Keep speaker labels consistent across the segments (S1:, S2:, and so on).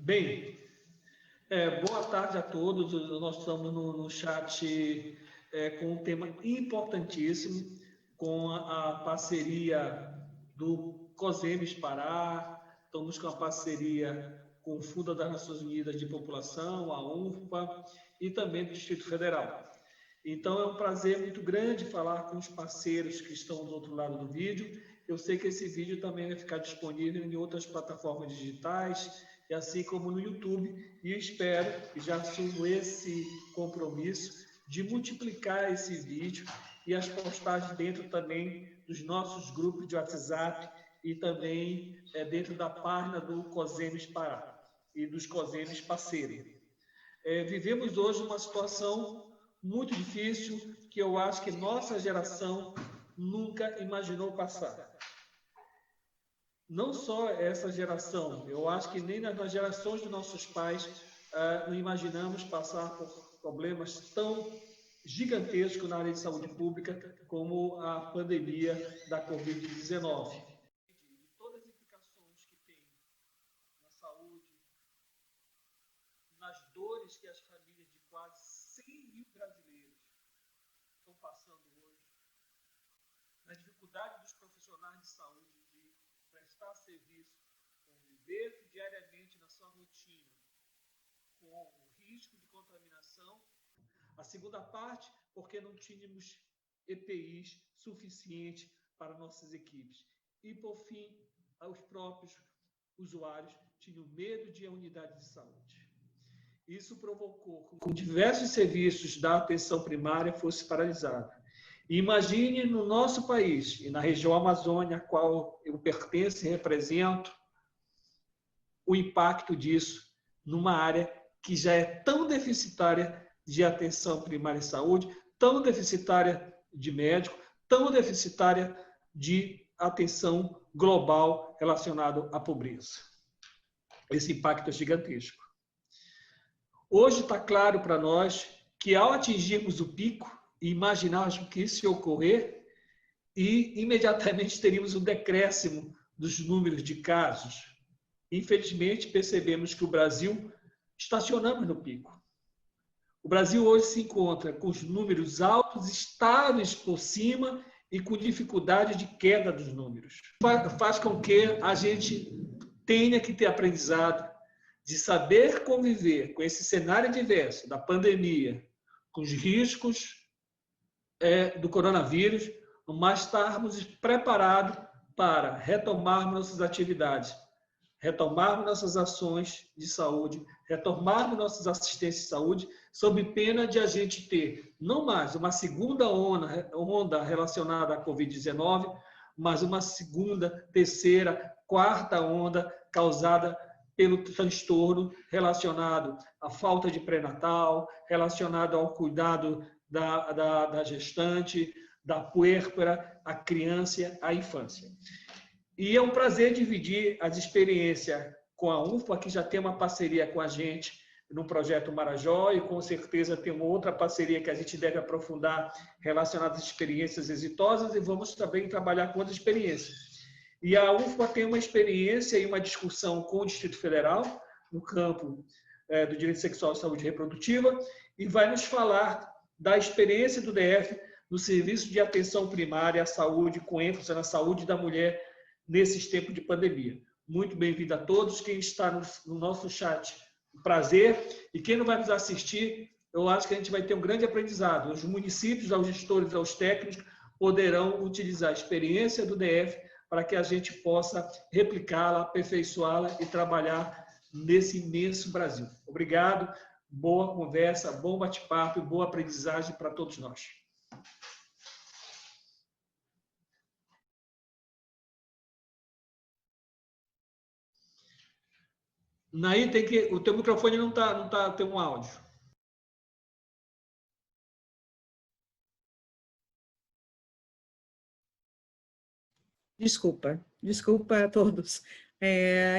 S1: Bem, boa tarde a todos. Nós estamos no chat com um tema importantíssimo, com a parceria do COSEMES Pará, estamos com a parceria com o Fundo das Nações Unidas de População, a UNFPA, e também do Distrito Federal. Então, é um prazer muito grande falar com os parceiros que estão do outro lado do vídeo. Eu sei que esse vídeo também vai ficar disponível em outras plataformas digitais, e assim como no YouTube, e espero, e já assumo esse compromisso, de multiplicar esse vídeo e as postagens dentro também dos nossos grupos de WhatsApp e também dentro da página do COSEMES Pará e dos COSEMES parceiros. Vivemos hoje uma situação muito difícil que eu acho que nossa geração nunca imaginou passar. Não só essa geração, eu acho que nem nas gerações dos nossos pais não imaginamos passar por problemas tão gigantescos na área de saúde pública como a pandemia da Covid-19. Todas as implicações que tem na saúde, nas dores que as famílias de quase 100 mil brasileiros estão passando hoje, na dificuldade dos profissionais de saúde de prestar serviço, conviver diariamente na sua rotina com o risco de contaminação. A segunda parte, porque não tínhamos EPIs suficientes para nossas equipes. E, por fim, os próprios usuários tinham medo de ir à unidade de saúde. Isso provocou que diversos serviços da atenção primária fossem paralisados. Imagine no nosso país, e na região Amazônia, a qual eu pertenço e represento, o impacto disso numa área que já é tão deficitária de atenção primária em saúde, tão deficitária de médico, tão deficitária de atenção global relacionada à pobreza. Esse impacto é gigantesco. Hoje está claro para nós que, ao atingirmos o pico e imaginarmos que isso ia ocorrer, e imediatamente teríamos um decréscimo dos números de casos. Infelizmente, percebemos que o Brasil estacionamos no pico. O Brasil hoje se encontra com os números altos, estáveis por cima e com dificuldade de queda dos números. Faz com que a gente tenha que ter aprendizado de saber conviver com esse cenário adverso da pandemia, com os riscos do coronavírus, mas estarmos preparados para retomarmos nossas atividades, retomarmos nossas ações de saúde, retomarmos nossas assistências de saúde, sob pena de a gente ter não mais uma segunda onda relacionada à Covid-19, mas uma segunda, terceira, quarta onda causada pelo transtorno relacionado à falta de pré-natal, relacionado ao cuidado da gestante, da puérpera, a criança, a infância. E é um prazer dividir as experiências com a UNFPA, que já tem uma parceria com a gente no projeto Marajó, e com certeza tem uma outra parceria que a gente deve aprofundar relacionada às experiências exitosas, e vamos também trabalhar com outras experiências. E a UNFPA tem uma experiência e uma discussão com o Distrito Federal, no campo do direito sexual e saúde reprodutiva, e vai nos falar da experiência do DF no serviço de atenção primária à saúde, com ênfase na saúde da mulher nesses tempos de pandemia. Muito bem-vindo a todos. Quem está no nosso chat, um prazer. E quem não vai nos assistir, eu acho que a gente vai ter um grande aprendizado. Os municípios, aos gestores, aos técnicos, poderão utilizar a experiência do DF para que a gente possa replicá-la, aperfeiçoá-la e trabalhar nesse imenso Brasil. Obrigado, boa conversa, bom bate-papo e boa aprendizagem para todos nós. Naí, o teu microfone não tem um áudio.
S2: Desculpa a todos.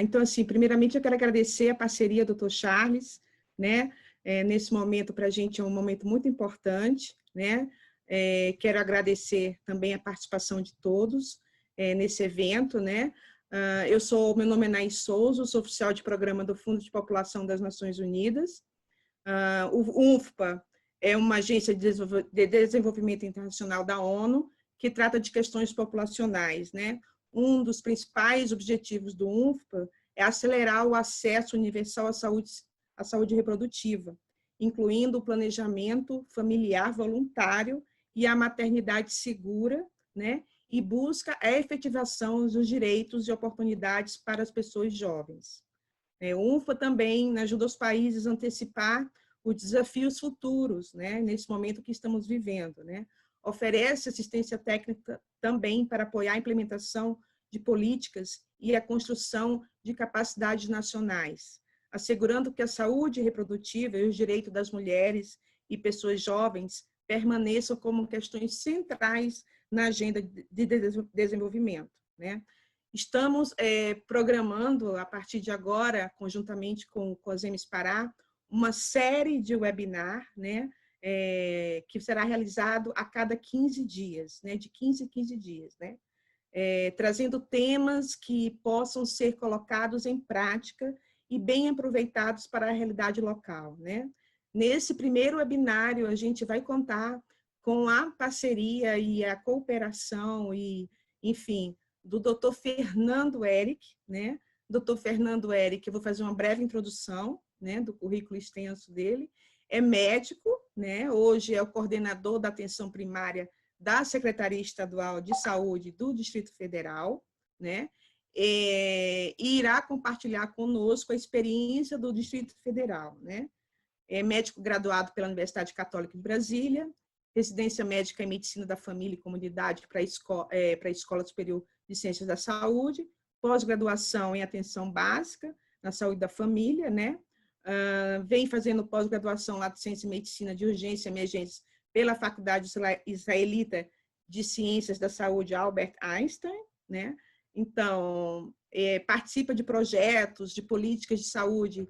S2: Então, assim, primeiramente eu quero agradecer a parceria do Dr. Charles, né? Nesse momento, para a gente, é um momento muito importante, né? Quero agradecer também a participação de todos nesse evento, né? Meu nome é Naís Souza, sou oficial de programa do Fundo de População das Nações Unidas. O UNFPA é uma agência de desenvolvimento internacional da ONU que trata de questões populacionais, né? Um dos principais objetivos do UNFPA é acelerar o acesso universal à saúde reprodutiva, incluindo o planejamento familiar voluntário e a maternidade segura, né? E busca a efetivação dos direitos e oportunidades para as pessoas jovens. O UNFPA também ajuda os países a antecipar os desafios futuros, né, nesse momento que estamos vivendo, né? Oferece assistência técnica também para apoiar a implementação de políticas e a construção de capacidades nacionais, assegurando que a saúde reprodutiva e os direitos das mulheres e pessoas jovens permaneçam como questões centrais na agenda de desenvolvimento, né? Estamos programando, a partir de agora, conjuntamente com o COSEMES Pará, uma série de webinar, né, que será realizado a cada 15 dias, né, de 15 em 15 dias, né, trazendo temas que possam ser colocados em prática e bem aproveitados para a realidade local, né. Nesse primeiro webinário, a gente vai contar com a parceria e a cooperação e, enfim, do Dr. Fernando Eric, né? Dr. Fernando Eric, eu vou fazer uma breve introdução, né, do currículo extenso dele. É médico, né? Hoje é o coordenador da atenção primária da Secretaria Estadual de Saúde do Distrito Federal, né? E irá compartilhar conosco a experiência do Distrito Federal, né? É médico graduado pela Universidade Católica de Brasília, residência médica em Medicina da Família e Comunidade para a Escola Superior de Ciências da Saúde, pós-graduação em Atenção Básica na Saúde da Família, né? Vem fazendo pós-graduação lá de Ciência e Medicina de Urgência e Emergência pela Faculdade Israelita de Ciências da Saúde Albert Einstein, né? Então, participa de projetos de políticas de saúde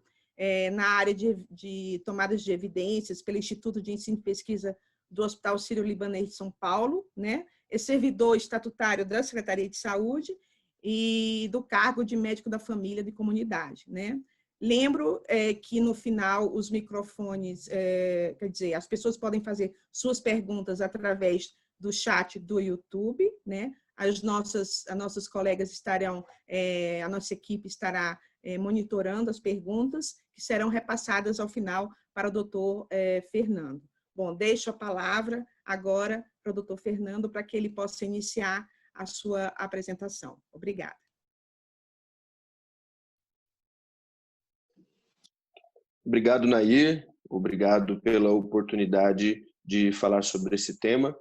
S2: na área de tomadas de evidências pelo Instituto de Ensino e Pesquisa do Hospital Sírio-Libanês de São Paulo, né? É servidor estatutário da Secretaria de Saúde e do cargo de médico da família de comunidade, né? Lembro que no final os microfones, quer dizer, as pessoas podem fazer suas perguntas através do chat do YouTube, né? As nossas colegas estarão, a nossa equipe estará monitorando as perguntas que serão repassadas ao final para o doutor Fernando. Bom, deixo a palavra agora para o doutor Fernando para que ele possa iniciar a sua apresentação. Obrigada.
S3: Obrigado, Nair. Obrigado pela oportunidade de falar sobre esse tema.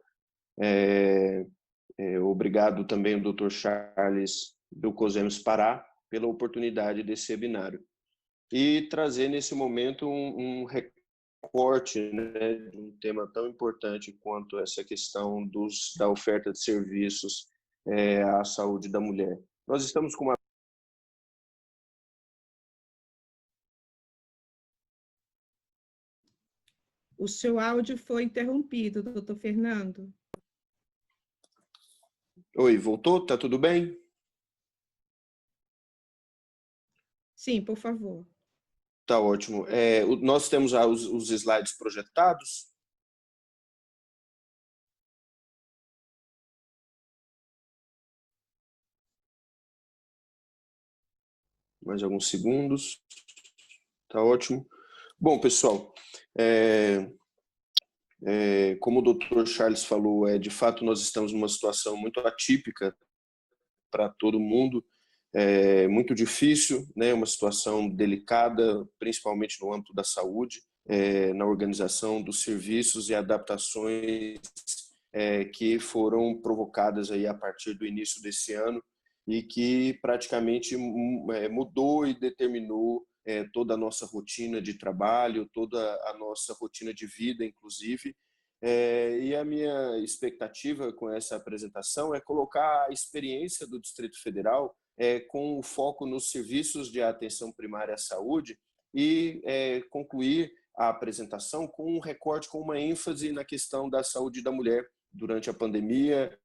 S3: Obrigado também ao Dr. Charles do COSEMES Pará pela oportunidade desse webinário. E trazer nesse momento um recorte, né, de um tema tão importante quanto essa questão da oferta de serviços à saúde da mulher. Nós estamos com uma...
S2: O seu áudio foi interrompido, doutor Fernando.
S3: Oi, voltou? Tá tudo bem?
S2: Sim, por favor.
S3: Tá ótimo. Nós temos os slides projetados. Mais alguns segundos. Tá ótimo. Bom, pessoal, como o Dr. Charles falou, de fato nós estamos numa situação muito atípica para todo mundo, muito difícil, né? Uma situação delicada, principalmente no âmbito da saúde, na organização dos serviços e adaptações que foram provocadas aí a partir do início desse ano e que praticamente mudou e determinou toda a nossa rotina de trabalho, toda a nossa rotina de vida, inclusive. E a minha expectativa com essa apresentação é colocar a experiência do Distrito Federal com o foco nos serviços de atenção primária à saúde e concluir a apresentação com um recorte, com uma ênfase na questão da saúde da mulher durante a pandemia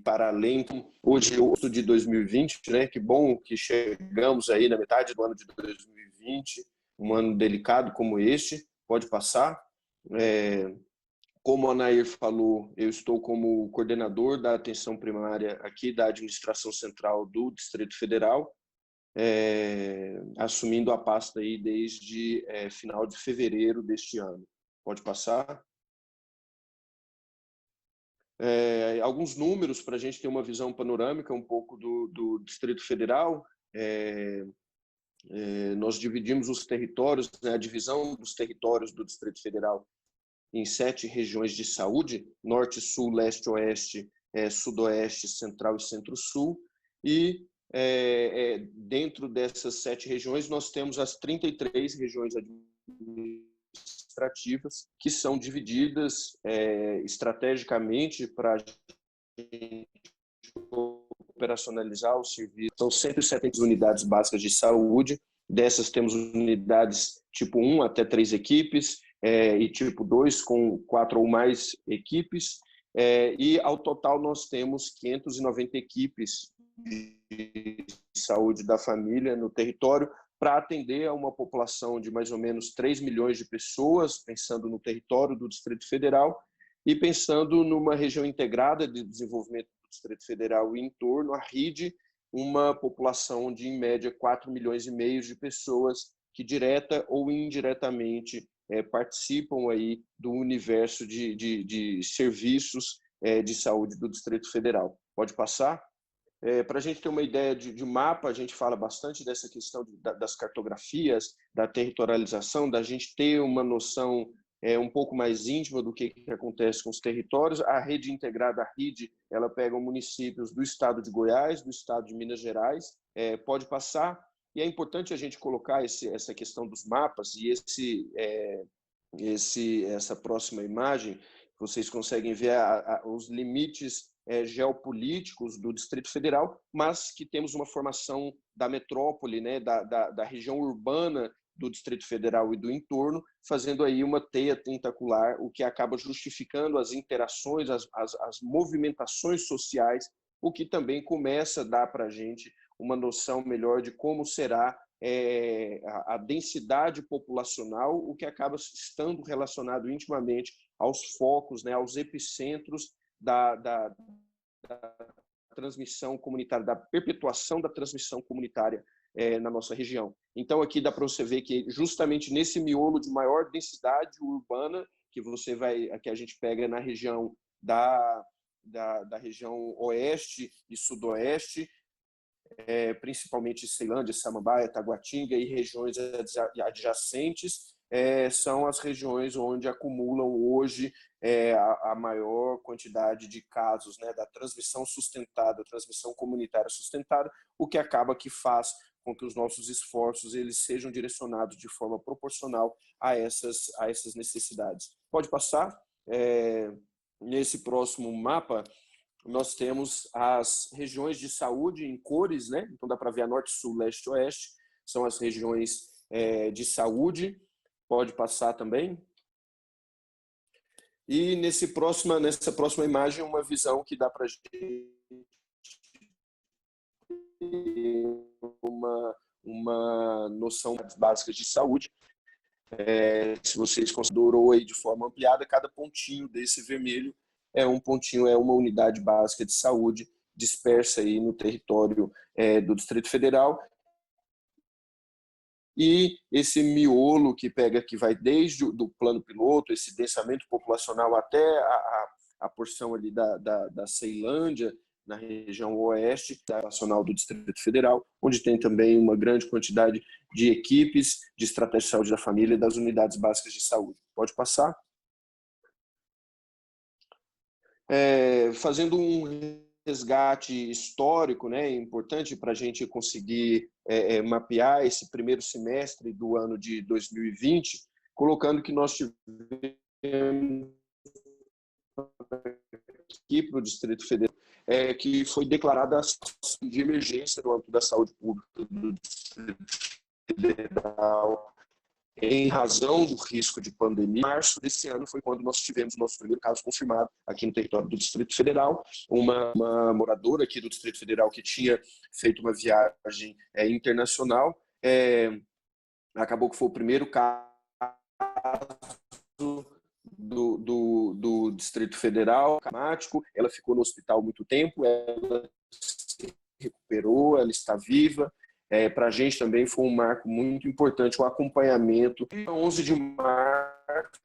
S3: para além. Hoje, agosto de 2020, né? Que bom que chegamos aí na metade do ano de 2020, um ano delicado como este, pode passar. Como a Nair falou, eu estou como coordenador da atenção primária aqui da Administração Central do Distrito Federal, assumindo a pasta aí desde final de fevereiro deste ano. Pode passar. Alguns números para a gente ter uma visão panorâmica um pouco do Distrito Federal. Nós dividimos os territórios, né, a divisão dos territórios do Distrito Federal em 7 regiões de saúde: Norte, Sul, Leste, Oeste, Sudoeste, Central e Centro-Sul. E dentro dessas 7 regiões nós temos as 33 regiões administrativas, que são divididas estrategicamente para operacionalizar o serviço. São 170 unidades básicas de saúde. Dessas temos unidades tipo 1 até 3 equipes, e tipo 2 com 4 ou mais equipes. E ao total nós temos 590 equipes de saúde da família no território, para atender a uma população de mais ou menos 3 milhões de pessoas, pensando no território do Distrito Federal e pensando numa região integrada de desenvolvimento do Distrito Federal e em torno, a RID, uma população de, em média, 4 milhões e meio de pessoas que, direta ou indiretamente, participam aí do universo de serviços de saúde do Distrito Federal. Pode passar? Para a gente ter uma ideia de mapa, a gente fala bastante dessa questão das cartografias, da territorialização, da gente ter uma noção um pouco mais íntima do que acontece com os territórios. A rede integrada, a RID, ela pega municípios do estado de Goiás, do estado de Minas Gerais. Pode passar. E é importante a gente colocar essa questão dos mapas e essa próxima imagem. Vocês conseguem ver os limites geopolíticos do Distrito Federal, mas que temos uma formação da metrópole, né, da região urbana do Distrito Federal e do entorno, fazendo aí uma teia tentacular, o que acaba justificando as interações, as movimentações sociais, o que também começa a dar para a gente uma noção melhor de como será a densidade populacional, o que acaba estando relacionado intimamente aos focos, né, aos epicentros da transmissão comunitária, da perpetuação da transmissão comunitária na nossa região. Então, aqui dá para você ver que justamente nesse miolo de maior densidade urbana, que a gente pega na região da região oeste e sudoeste, principalmente Ceilândia, Samambaia, Taguatinga e regiões adjacentes, são as regiões onde acumulam hoje a maior quantidade de casos, né, da transmissão sustentada, transmissão comunitária sustentada, o que acaba que faz com que os nossos esforços eles sejam direcionados de forma proporcional a essas necessidades. Pode passar. Nesse próximo mapa, nós temos as regiões de saúde em cores, né? Então dá para ver a norte, sul, leste, oeste, são as regiões de saúde. Pode passar também. E nessa próxima imagem, uma visão que dá para a gente uma noção básica de saúde. Se vocês considerou aí de forma ampliada, cada pontinho desse vermelho é uma unidade básica de saúde dispersa aí no território do Distrito Federal. E esse miolo que vai desde o plano piloto, esse densamento populacional até a porção ali da Ceilândia, na região oeste nacional do Distrito Federal, onde tem também uma grande quantidade de equipes de estratégia de saúde da família e das unidades básicas de saúde. Pode passar. Fazendo um resgate histórico, né, importante para a gente conseguir mapear esse primeiro semestre do ano de 2020, colocando que nós tivemos aqui para o Distrito Federal, que foi declarada a situação de emergência no âmbito da saúde pública do Distrito Federal em razão do risco de pandemia. Em março desse ano foi quando nós tivemos o nosso primeiro caso confirmado aqui no território do Distrito Federal. Uma moradora aqui do Distrito Federal que tinha feito uma viagem internacional, acabou que foi o primeiro caso do Distrito Federal, ela ficou no hospital muito tempo, ela se recuperou, ela está viva. Para a gente também foi um marco muito importante, o acompanhamento. Dia 11 de março,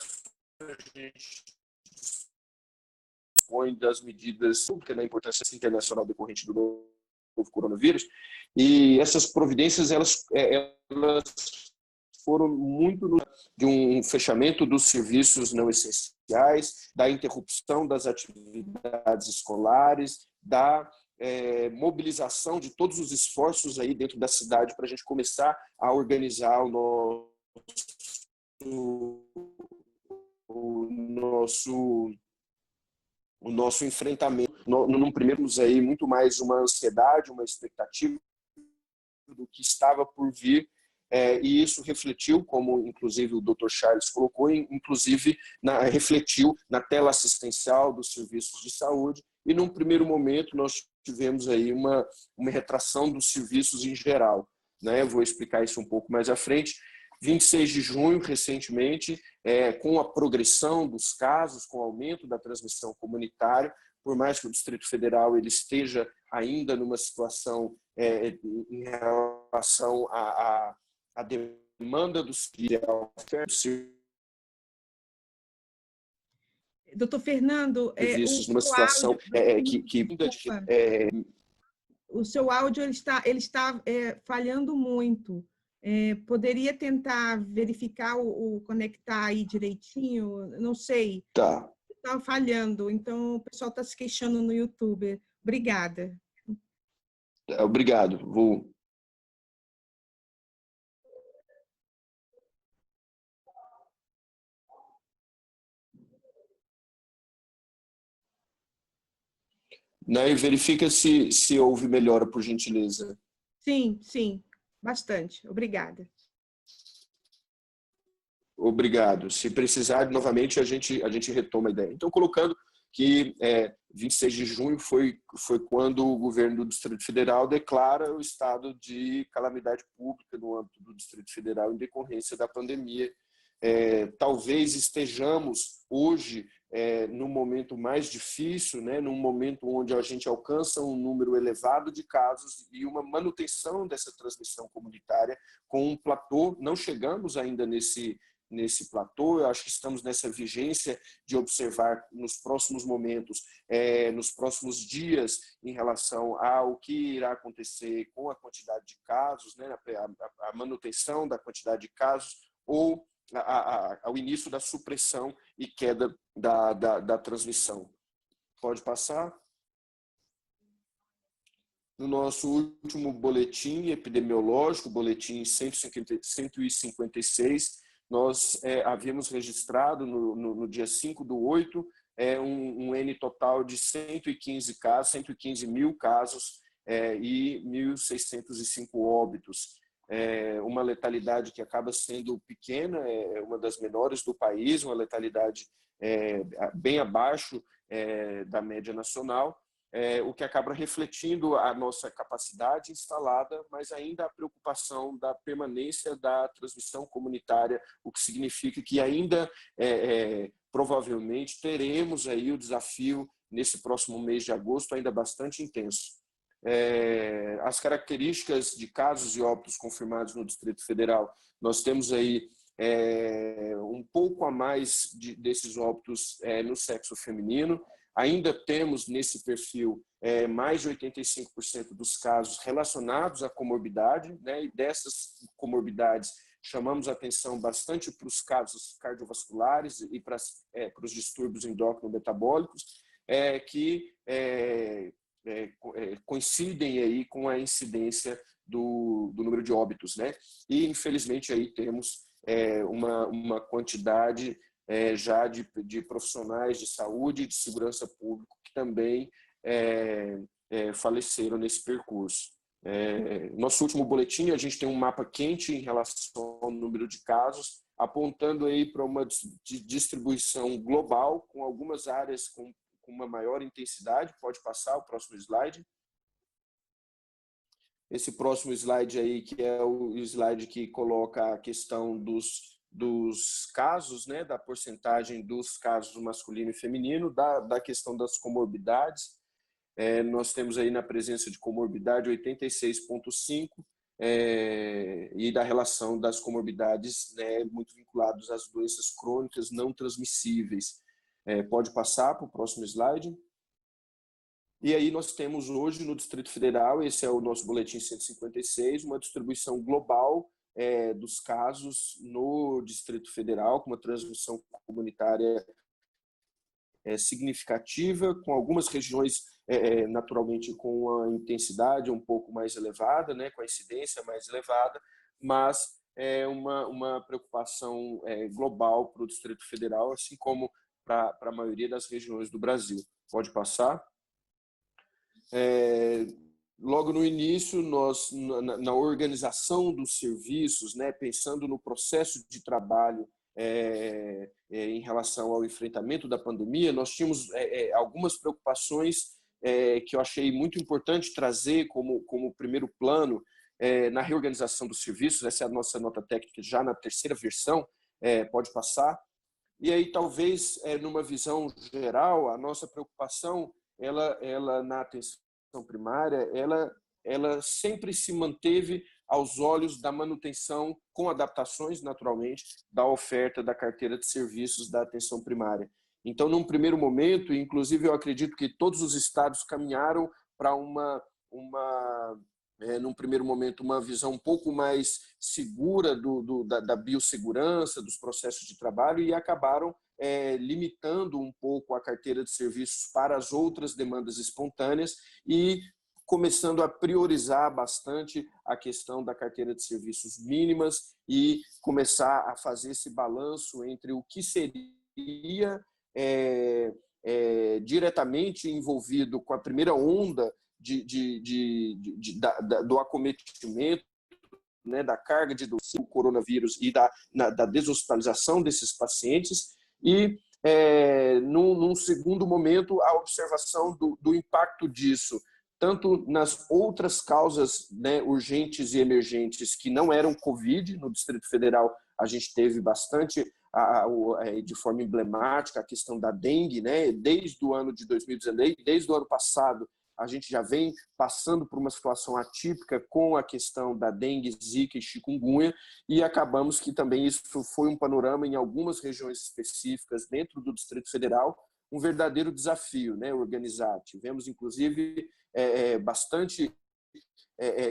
S3: a gente dispõe das medidas públicas, da importância internacional decorrente do novo coronavírus, e essas providências elas foram muito de um fechamento dos serviços não essenciais, da interrupção das atividades escolares, da mobilização de todos os esforços aí dentro da cidade para a gente começar a organizar o nosso enfrentamento. Num primeiro aí muito mais uma ansiedade, uma expectativa do que estava por vir, e isso refletiu, como inclusive o Dr. Charles colocou, inclusive refletiu na tela assistencial dos serviços de saúde, e num primeiro momento nós tivemos aí uma retração dos serviços em geral, né? Vou explicar isso um pouco mais à frente. 26 de junho, recentemente, com a progressão dos casos, com o aumento da transmissão comunitária, por mais que o Distrito Federal ele esteja ainda numa situação em relação à demanda dos
S2: Doutor Fernando,
S3: serviços, numa situação
S2: o seu áudio ele está falhando muito. Poderia tentar verificar o conectar aí direitinho? Não sei.
S3: Tá.
S2: Está falhando, então o pessoal está se queixando no YouTube. Obrigada.
S3: Obrigado. Vou. Né? E verifica se houve melhora, por gentileza.
S2: Sim, bastante. Obrigada.
S3: Obrigado. Se precisar, novamente, a gente retoma a ideia. Então, colocando que 26 de junho foi quando o governo do Distrito Federal declara o estado de calamidade pública no âmbito do Distrito Federal em decorrência da pandemia. Talvez estejamos hoje num momento mais difícil, né, num momento onde a gente alcança um número elevado de casos e uma manutenção dessa transmissão comunitária com um platô. Não chegamos ainda nesse platô, eu acho que estamos nessa vigência de observar nos próximos momentos, nos próximos dias, em relação ao que irá acontecer com a quantidade de casos, né, a manutenção da quantidade de casos ou ao início da supressão e queda da transmissão. Pode passar? No nosso último boletim epidemiológico, boletim 156, nós havíamos registrado no dia 5/8 um N total de 115 casos, 115 mil casos e 1.605 óbitos. Uma letalidade que acaba sendo pequena, uma das menores do país, uma letalidade bem abaixo da média nacional, o que acaba refletindo a nossa capacidade instalada, mas ainda a preocupação da permanência da transmissão comunitária, o que significa que ainda provavelmente teremos aí o desafio nesse próximo mês de agosto ainda bastante intenso. As características de casos e óbitos confirmados no Distrito Federal, nós temos aí um pouco a mais desses óbitos no sexo feminino. Ainda temos nesse perfil mais de 85% dos casos relacionados à comorbidade, né? E dessas comorbidades chamamos a atenção bastante para os casos cardiovasculares e para os distúrbios endócrino-metabólicos, que coincidem aí com a incidência do número de óbitos, né? E infelizmente aí temos uma quantidade já de profissionais de saúde e de segurança pública que também faleceram nesse percurso. Nosso último boletim, a gente tem um mapa quente em relação ao número de casos, apontando aí para uma distribuição global, com algumas áreas com uma maior intensidade. Pode passar o próximo slide. Esse próximo slide aí, que é o slide que coloca a questão dos casos, né, da porcentagem dos casos masculino e feminino, da questão das comorbidades. Nós temos aí na presença de comorbidade 86,5%, e da relação das comorbidades, né, muito vinculados às doenças crônicas não transmissíveis. Pode passar para o próximo slide. E aí nós temos hoje no Distrito Federal, esse é o nosso boletim 156, uma distribuição global dos casos no Distrito Federal, com uma transmissão comunitária significativa, com algumas regiões naturalmente com a intensidade um pouco mais elevada, né, com a incidência mais elevada, mas é uma preocupação global para o Distrito Federal, assim como para a maioria das regiões do Brasil. Pode passar. Logo no início, nós, na organização dos serviços, né, pensando no processo de trabalho em relação ao enfrentamento da pandemia, nós tínhamos algumas preocupações que eu achei muito importante trazer como primeiro plano na reorganização dos serviços. Essa é a nossa nota técnica já na terceira versão, pode passar. E aí, talvez, numa visão geral, a nossa preocupação, ela na atenção primária, ela sempre se manteve aos olhos da manutenção, com adaptações, naturalmente, da oferta da carteira de serviços da atenção primária. Então, num primeiro momento, inclusive eu acredito que todos os estados caminharam para num primeiro momento, uma visão um pouco mais segura da biossegurança, dos processos de trabalho, e acabaram limitando um pouco a carteira de serviços para as outras demandas espontâneas e começando a priorizar bastante a questão da carteira de serviços mínimas e começar a fazer esse balanço entre o que seria diretamente envolvido com a primeira onda do acometimento, né, da carga do coronavírus e da deshospitalização desses pacientes, e num segundo momento a observação do impacto disso tanto nas outras causas, né, urgentes e emergentes que não eram Covid. No Distrito Federal a gente teve bastante, de forma emblemática, a questão da dengue, né? Desde o ano de 2019, desde o ano passado, a gente já vem passando por uma situação atípica com a questão da dengue, zika e chikungunya, e acabamos que também isso foi um panorama em algumas regiões específicas dentro do Distrito Federal, um verdadeiro desafio, né, organizar. Tivemos, inclusive, bastante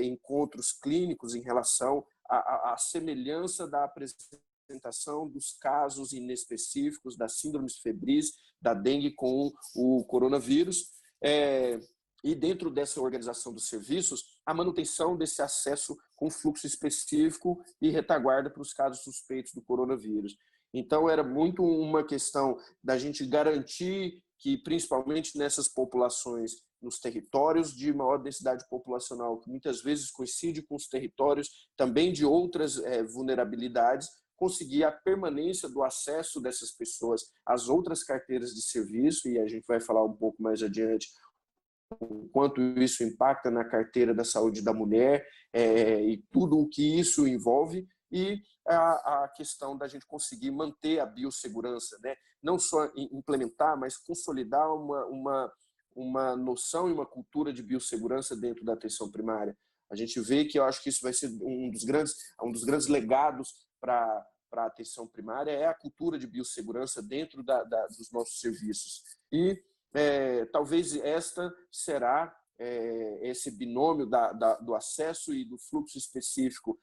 S3: encontros clínicos em relação à semelhança da apresentação dos casos inespecíficos das síndromes febris, da dengue com o coronavírus. E dentro dessa organização dos serviços, a manutenção desse acesso com fluxo específico e retaguarda para os casos suspeitos do coronavírus. Então, era muito uma questão da gente garantir que, principalmente nessas populações, nos territórios de maior densidade populacional, que muitas vezes coincide com os territórios também de outras vulnerabilidades, conseguir a permanência do acesso dessas pessoas às outras carteiras de serviço, e a gente vai falar um pouco mais adiante o quanto isso impacta na carteira da saúde da mulher e tudo o que isso envolve, e a questão da gente conseguir manter a biossegurança, né? Não só implementar, mas consolidar uma noção e uma cultura de biossegurança dentro da atenção primária. A gente vê que eu acho que isso vai ser um dos grandes legados para a atenção primária, é a cultura de biossegurança dentro dos nossos serviços. E talvez esta será esse binômio do acesso e do fluxo específico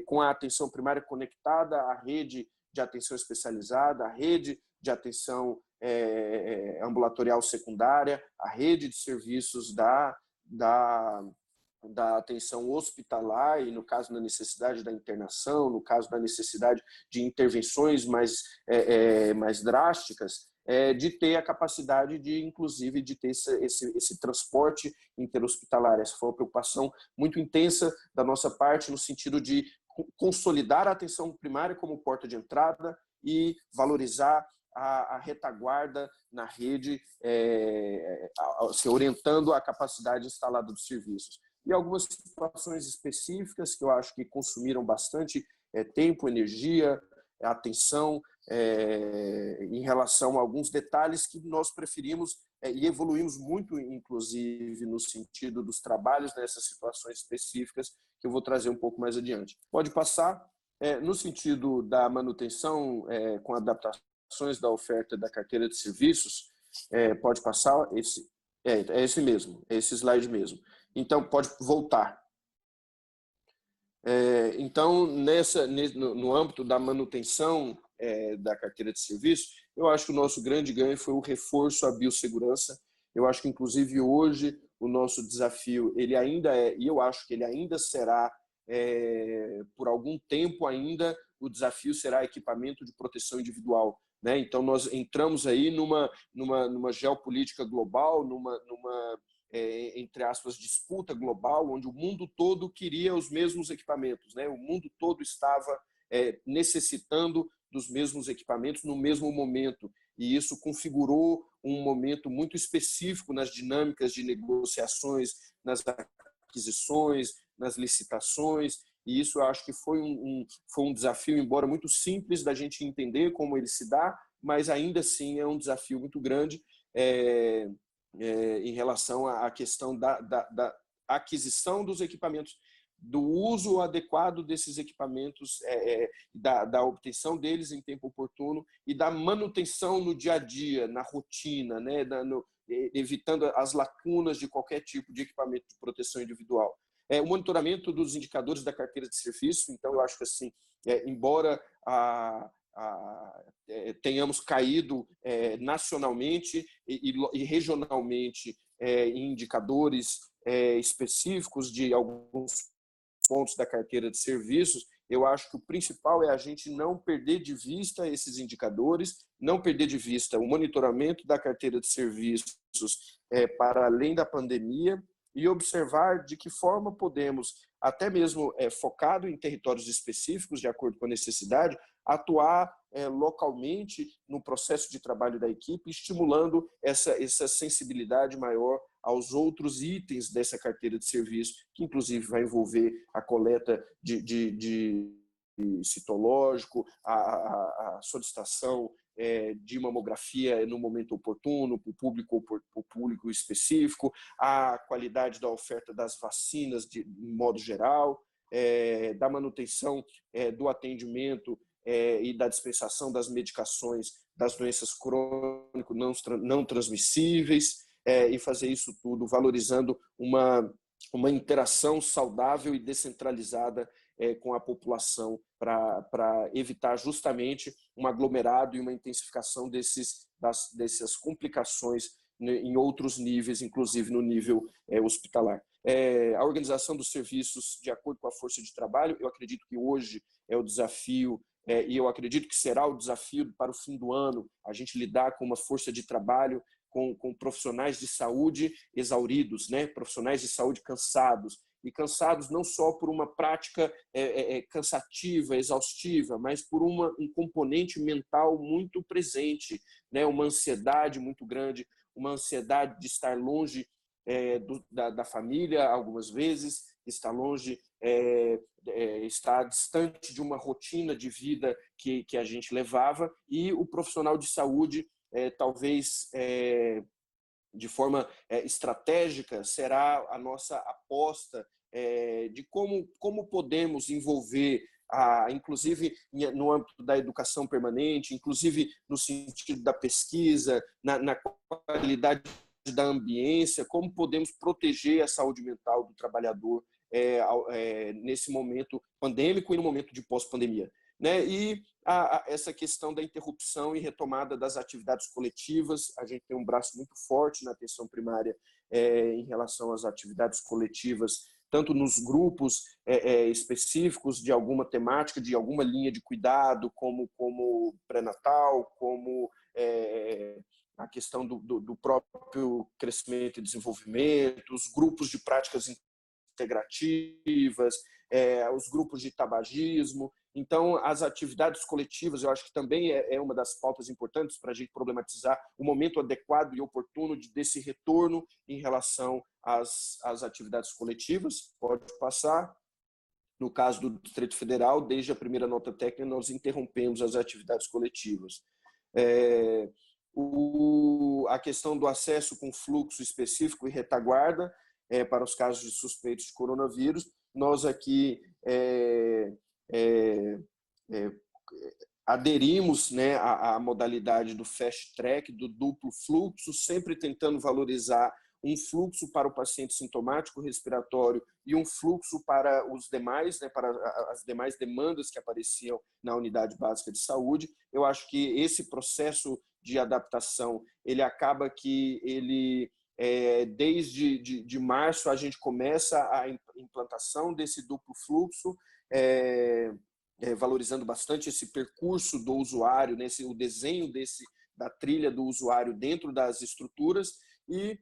S3: com a atenção primária conectada à rede de atenção especializada, à rede de atenção ambulatorial secundária, à rede de serviços da atenção hospitalar, e no caso da necessidade da internação, no caso da necessidade de intervenções mais drásticas, de ter a capacidade inclusive, de ter esse transporte interhospitalar. Essa foi uma preocupação muito intensa da nossa parte, no sentido de consolidar a atenção primária como porta de entrada e valorizar a retaguarda na rede, se orientando a capacidade instalada dos serviços. E algumas situações específicas que eu acho que consumiram bastante tempo, energia, atenção, em relação a alguns detalhes que nós preferimos e evoluímos muito, inclusive, no sentido dos trabalhos nessas situações específicas, que eu vou trazer um pouco mais adiante. Pode passar. No sentido da manutenção com adaptações da oferta da carteira de serviços, pode passar, esse mesmo, é esse slide mesmo. Então, pode voltar. Então, no âmbito da manutenção da carteira de serviços, eu acho que o nosso grande ganho foi o reforço à biossegurança. Eu acho que, inclusive, hoje, o nosso desafio, ele ainda e eu acho que ele ainda será, por algum tempo ainda, o desafio será equipamento de proteção individual, né? Então, nós entramos aí numa geopolítica global, numa entre aspas, disputa global, onde o mundo todo queria os mesmos equipamentos, né? O mundo todo estava necessitando dos mesmos equipamentos no mesmo momento, e isso configurou um momento muito específico nas dinâmicas de negociações, nas aquisições, nas licitações, e isso eu acho que foi um desafio, embora muito simples da gente entender como ele se dá, mas ainda assim é um desafio muito grande em relação à questão da aquisição dos equipamentos, do uso adequado desses equipamentos, da obtenção deles em tempo oportuno e da manutenção no dia a dia, na rotina, né, evitando as lacunas de qualquer tipo de equipamento de proteção individual. O monitoramento dos indicadores da carteira de serviço, então eu acho que assim, embora tenhamos caído nacionalmente e regionalmente em indicadores específicos de alguns pontos da carteira de serviços, eu acho que o principal é a gente não perder de vista esses indicadores, não perder de vista o monitoramento da carteira de serviços para além da pandemia e observar de que forma podemos, até mesmo focado em territórios específicos, de acordo com a necessidade, atuar localmente no processo de trabalho da equipe, estimulando essa sensibilidade maior aos outros itens dessa carteira de serviço, que inclusive vai envolver a coleta de citológico, a solicitação de mamografia no momento oportuno, para o público específico, a qualidade da oferta das vacinas de modo geral, da manutenção do atendimento e da dispensação das medicações das doenças crônicas não transmissíveis, e fazer isso tudo valorizando uma interação saudável e descentralizada com a população para evitar justamente um aglomerado e uma intensificação dessas complicações em outros níveis, inclusive no nível hospitalar. A organização dos serviços de acordo com a força de trabalho, eu acredito que hoje é o desafio, e eu acredito que será o desafio para o fim do ano, a gente lidar com uma força de trabalho com profissionais de saúde exauridos, né? Profissionais de saúde cansados, e cansados não só por uma prática cansativa, exaustiva, mas por um componente mental muito presente, né? Uma ansiedade muito grande, uma ansiedade de estar longe da família, algumas vezes, estar longe, estar distante de uma rotina de vida que a gente levava, e o profissional de saúde, talvez de forma estratégica, será a nossa aposta de como podemos envolver, inclusive no âmbito da educação permanente, inclusive no sentido da pesquisa, na qualidade da ambiência, como podemos proteger a saúde mental do trabalhador nesse momento pandêmico e no momento de pós-pandemia, né? E essa questão da interrupção e retomada das atividades coletivas, a gente tem um braço muito forte na atenção primária em relação às atividades coletivas, tanto nos grupos específicos de alguma temática, de alguma linha de cuidado, como pré-natal, como a questão do próprio crescimento e desenvolvimento, os grupos de práticas integrativas, os grupos de tabagismo. Então, as atividades coletivas, eu acho que também é uma das pautas importantes para a gente problematizar o momento adequado e oportuno desse retorno em relação às atividades coletivas. Pode passar. No caso do Distrito Federal, desde a primeira nota técnica, nós interrompemos as atividades coletivas. A questão do acesso com fluxo específico e retaguarda para os casos de suspeitos de coronavírus, nós aqui aderimos, né, à modalidade do fast track, do duplo fluxo, sempre tentando valorizar um fluxo para o paciente sintomático respiratório e um fluxo para os demais, né, para as demais demandas que apareciam na unidade básica de saúde. Eu acho que esse processo de adaptação, ele acaba que ele desde de março a gente começa a implantação desse duplo fluxo, valorizando bastante esse percurso do usuário, né, o desenho da trilha do usuário dentro das estruturas e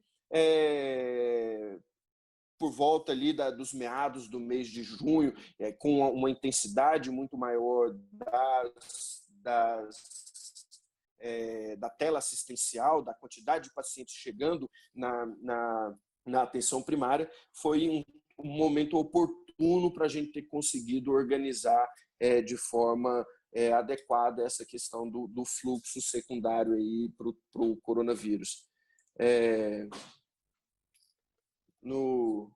S3: por volta ali dos meados do mês de junho, com uma intensidade muito maior da tela assistencial, da quantidade de pacientes chegando na atenção primária, foi um momento oportuno para a gente ter conseguido organizar de forma adequada essa questão do fluxo secundário para o coronavírus. No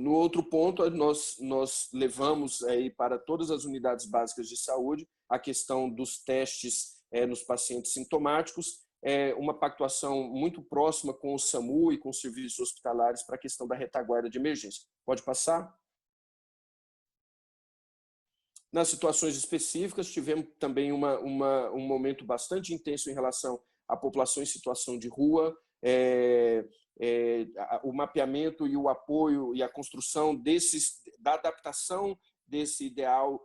S3: outro ponto, nós levamos aí para todas as unidades básicas de saúde a questão dos testes nos pacientes sintomáticos, uma pactuação muito próxima com o SAMU e com os serviços hospitalares para a questão da retaguarda de emergência. Pode passar? Nas situações específicas, tivemos também um momento bastante intenso em relação à população em situação de rua, o mapeamento e o apoio e a construção da adaptação desse ideal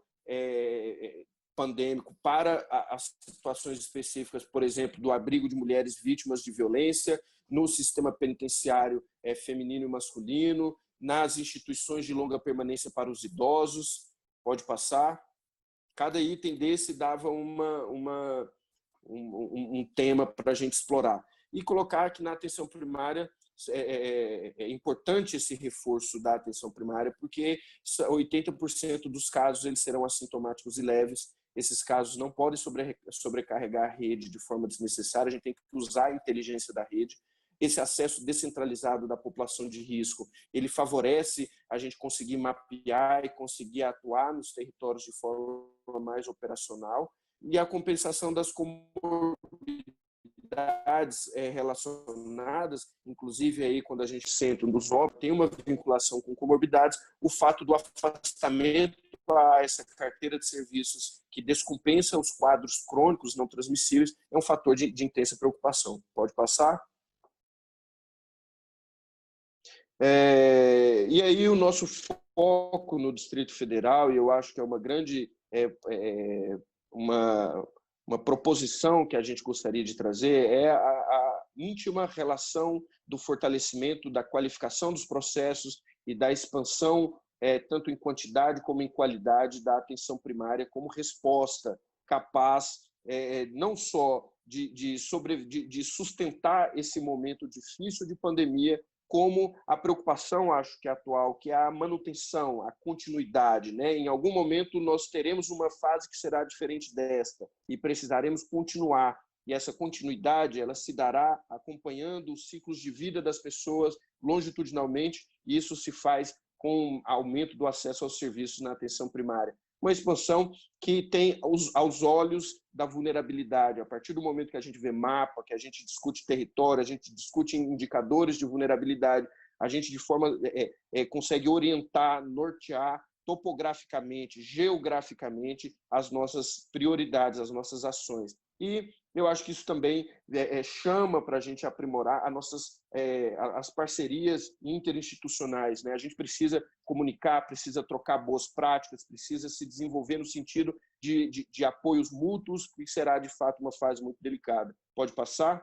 S3: pandêmico para as situações específicas, por exemplo, do abrigo de mulheres vítimas de violência, no sistema penitenciário feminino e masculino, nas instituições de longa permanência para os idosos. Pode passar. Cada item desse dava um tema para a gente explorar. E colocar que na atenção primária é importante esse reforço da atenção primária, porque 80% dos casos eles serão assintomáticos e leves. Esses casos não podem sobrecarregar a rede de forma desnecessária, a gente tem que usar a inteligência da rede. Esse acesso descentralizado da população de risco, ele favorece a gente conseguir mapear e conseguir atuar nos territórios de forma mais operacional. E a compensação das comorbidades relacionadas, inclusive aí quando a gente senta nos óbitos, tem uma vinculação com comorbidades, o fato do afastamento a essa carteira de serviços que descompensa os quadros crônicos não transmissíveis é um fator de intensa preocupação. Pode passar? E aí o nosso foco no Distrito Federal, e eu acho que é uma grande uma proposição que a gente gostaria de trazer, é a íntima relação do fortalecimento da qualificação dos processos e da expansão, tanto em quantidade como em qualidade, da atenção primária como resposta capaz não só de sustentar esse momento difícil de pandemia, como a preocupação, acho que atual, que é a manutenção, a continuidade, né? Em algum momento nós teremos uma fase que será diferente desta e precisaremos continuar. E essa continuidade, ela se dará acompanhando os ciclos de vida das pessoas longitudinalmente, e isso se faz com aumento do acesso aos serviços na atenção primária. Uma expansão que tem aos olhos da vulnerabilidade. A partir do momento que a gente vê mapa, que a gente discute território, a gente discute indicadores de vulnerabilidade, a gente de forma consegue orientar, nortear topograficamente, geograficamente as nossas prioridades, as nossas ações. E eu acho que isso também chama para a gente aprimorar as parcerias interinstitucionais, né? A gente precisa comunicar, precisa trocar boas práticas, precisa se desenvolver no sentido de apoios mútuos, que será, de fato, uma fase muito delicada. Pode passar?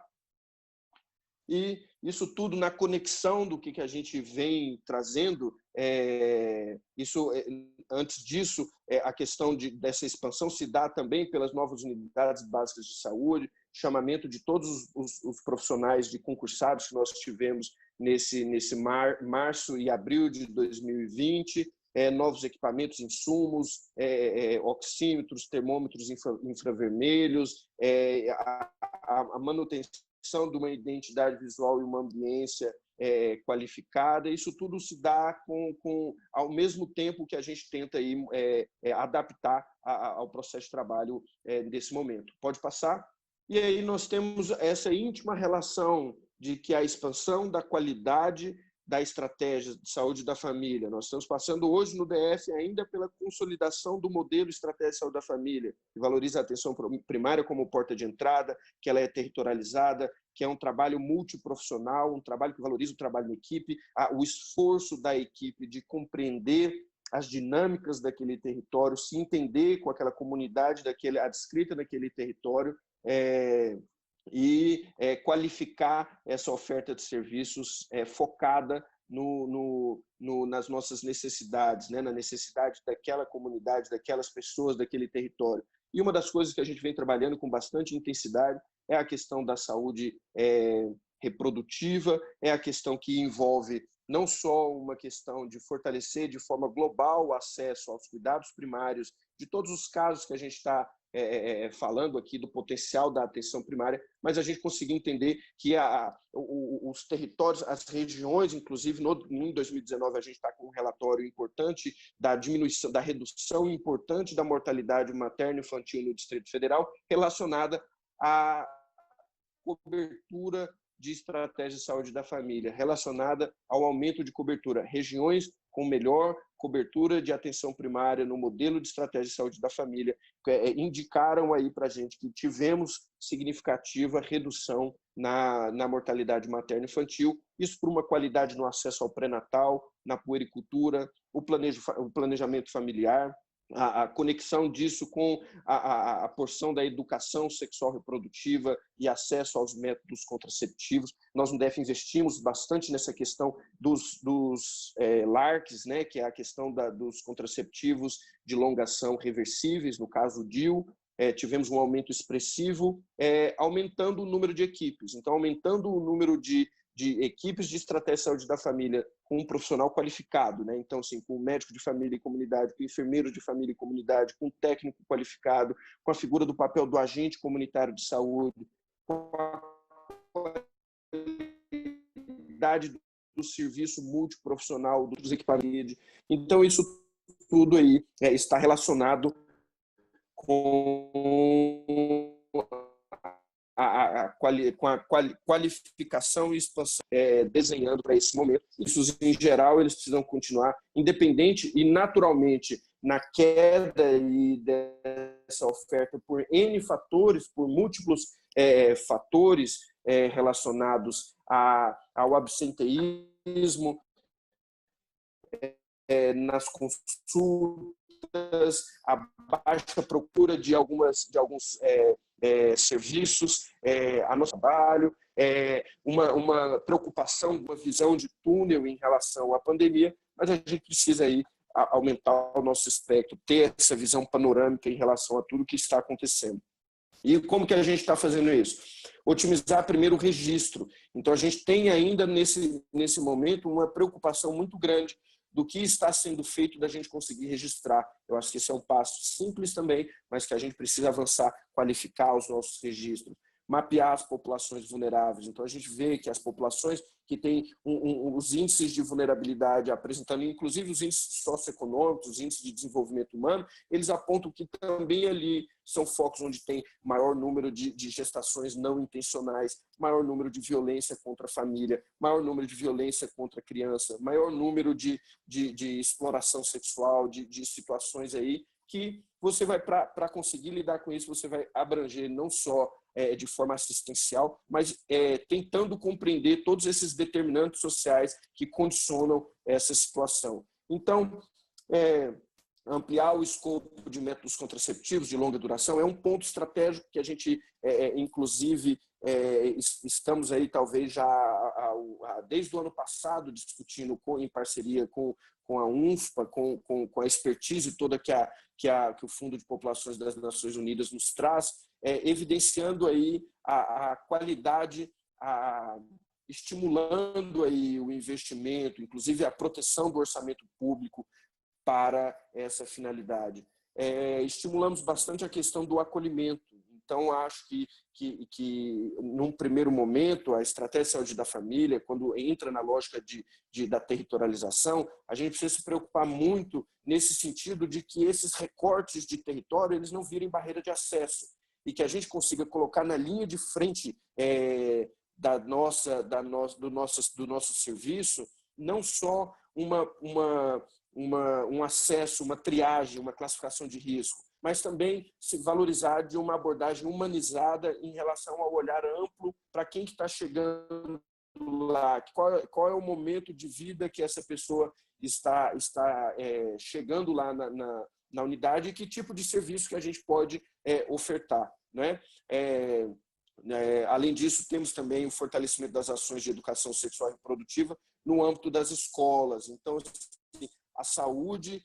S3: E isso tudo na conexão do que a gente vem trazendo, antes disso, a questão dessa expansão se dá também pelas novas unidades básicas de saúde, chamamento de todos os profissionais de concursados que nós tivemos nesse março e abril de 2020, novos equipamentos, insumos, oxímetros, termômetros infravermelhos, a manutenção de uma identidade visual e uma ambiência qualificada. Isso tudo se dá ao mesmo tempo que a gente tenta aí, adaptar ao processo de trabalho desse momento. Pode passar? E aí nós temos essa íntima relação de que a expansão da qualidade da estratégia de saúde da família. Nós estamos passando hoje no DF ainda pela consolidação do modelo estratégia de saúde da família, que valoriza a atenção primária como porta de entrada, que ela é territorializada, que é um trabalho multiprofissional, um trabalho que valoriza o trabalho em equipe, o esforço da equipe de compreender as dinâmicas daquele território, se entender com aquela comunidade adscrita naquele território, e qualificar essa oferta de serviços focada nas nossas necessidades, né? Na necessidade daquela comunidade, daquelas pessoas, daquele território. E uma das coisas que a gente vem trabalhando com bastante intensidade é a questão da saúde reprodutiva, é a questão que envolve não só uma questão de fortalecer de forma global o acesso aos cuidados primários, de todos os casos que a gente está falando aqui do potencial da atenção primária, mas a gente conseguir entender que os territórios, as regiões, inclusive em 2019 a gente está com um relatório importante da diminuição, da redução importante da mortalidade materno-infantil no Distrito Federal relacionada à cobertura de estratégia de saúde da família, relacionada ao aumento de cobertura. Regiões com melhor cobertura de atenção primária no modelo de estratégia de saúde da família indicaram aí para a gente que tivemos significativa redução na mortalidade materno-infantil, isso por uma qualidade no acesso ao pré-natal, na puericultura, o planejamento familiar, a conexão disso com a porção da educação sexual reprodutiva e acesso aos métodos contraceptivos. Nós no DF investimos bastante nessa questão dos LARCs, né, que é a questão dos contraceptivos de longa ação reversíveis, no caso o DIU. Tivemos um aumento expressivo, aumentando o número de equipes. Então, aumentando o número de equipes de estratégia de saúde da família com um profissional qualificado, né? Então, assim, com médico de família e comunidade, com enfermeiro de família e comunidade, com técnico qualificado, com a figura do papel do agente comunitário de saúde, com a qualidade do serviço multiprofissional dos equipamentos. Então, isso tudo aí está relacionado com a qualificação e expansão desenhando para esse momento. Isso, em geral, eles precisam continuar independente e naturalmente na queda e dessa oferta por N fatores, por múltiplos fatores relacionados ao absenteísmo, nas consultas, a baixa procura de alguns serviços, a nosso trabalho, uma preocupação, uma visão de túnel em relação à pandemia, mas a gente precisa aí aumentar o nosso espectro, ter essa visão panorâmica em relação a tudo que está acontecendo. E como que a gente está fazendo isso? Otimizar primeiro o registro. Então, a gente tem ainda, nesse momento, uma preocupação muito grande do que está sendo feito da gente conseguir registrar. Eu acho que esse é um passo simples também, mas que a gente precisa avançar, qualificar os nossos registros, mapear as populações vulneráveis. Então, a gente vê que as populações que têm os índices de vulnerabilidade apresentando, inclusive os índices socioeconômicos, os índices de desenvolvimento humano, eles apontam que também ali são focos onde tem maior número de gestações não intencionais, maior número de violência contra a família, maior número de violência contra a criança, maior número de exploração sexual, de situações aí que você vai, para conseguir lidar com isso, você vai abranger não só de forma assistencial, mas tentando compreender todos esses determinantes sociais que condicionam essa situação. Então, ampliar o escopo de métodos contraceptivos de longa duração é um ponto estratégico que a gente, inclusive, estamos aí talvez já desde o ano passado discutindo em parceria com a UNFPA, com a expertise toda que o Fundo de Populações das Nações Unidas nos traz, evidenciando aí a qualidade, estimulando aí o investimento, inclusive a proteção do orçamento público para essa finalidade. Estimulamos bastante a questão do acolhimento. Então, acho que num primeiro momento, a estratégia de saúde da família, quando entra na lógica da territorialização, a gente precisa se preocupar muito nesse sentido de que esses recortes de território eles não virem barreira de acesso e que a gente consiga colocar na linha de frente do nosso serviço não só um acesso, uma triagem, uma classificação de risco, mas também se valorizar de uma abordagem humanizada em relação ao olhar amplo para quem que está chegando lá, qual é o momento de vida que essa pessoa está chegando lá na unidade e que tipo de serviço que a gente pode ofertar, né? Além disso, temos também o fortalecimento das ações de educação sexual e reprodutiva no âmbito das escolas. Então, a saúde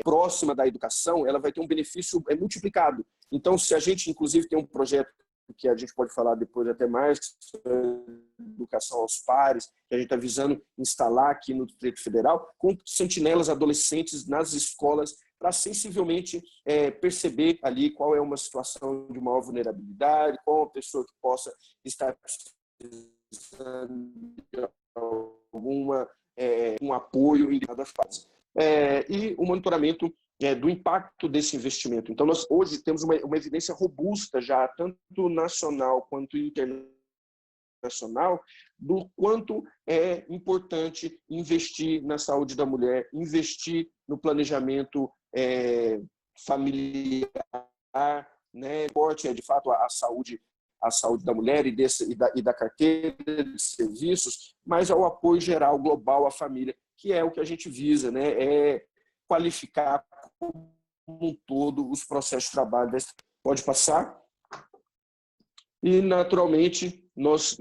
S3: próxima da educação, ela vai ter um benefício multiplicado. Então, se a gente, inclusive, tem um projeto que a gente pode falar depois até mais, educação aos pares, que a gente está visando instalar aqui no Distrito Federal, com sentinelas adolescentes nas escolas, para sensivelmente perceber ali qual é uma situação de maior vulnerabilidade, qual é uma pessoa que possa estar precisando de um apoio em determinadas fases. E o monitoramento do impacto desse investimento. Então, nós hoje temos uma evidência robusta já, tanto nacional quanto internacional, do quanto é importante investir na saúde da mulher, investir no planejamento familiar, né? De fato, a saúde da mulher e da carteira de serviços, mas ao apoio geral, global à família, que é o que a gente visa, né? É qualificar como um todo os processos de trabalho. Pode passar. E, naturalmente, nós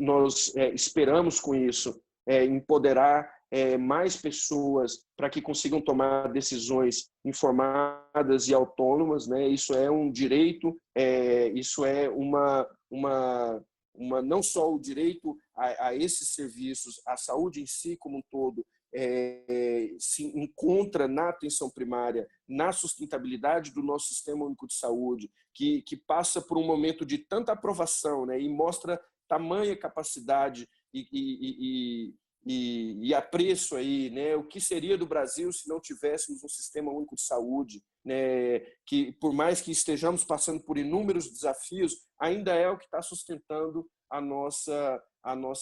S3: esperamos com isso empoderar mais pessoas para que consigam tomar decisões informadas e autônomas, né? Isso é um direito, isso é não só o direito a esses serviços, a saúde em si como um todo, se encontra na atenção primária, na sustentabilidade do nosso Sistema Único de Saúde, que passa por um momento de tanta aprovação, né, e mostra tamanha capacidade e apreço aí, né, o que seria do Brasil se não tivéssemos um Sistema Único de Saúde, né, que por mais que estejamos passando por inúmeros desafios, ainda é o que está sustentando a nossa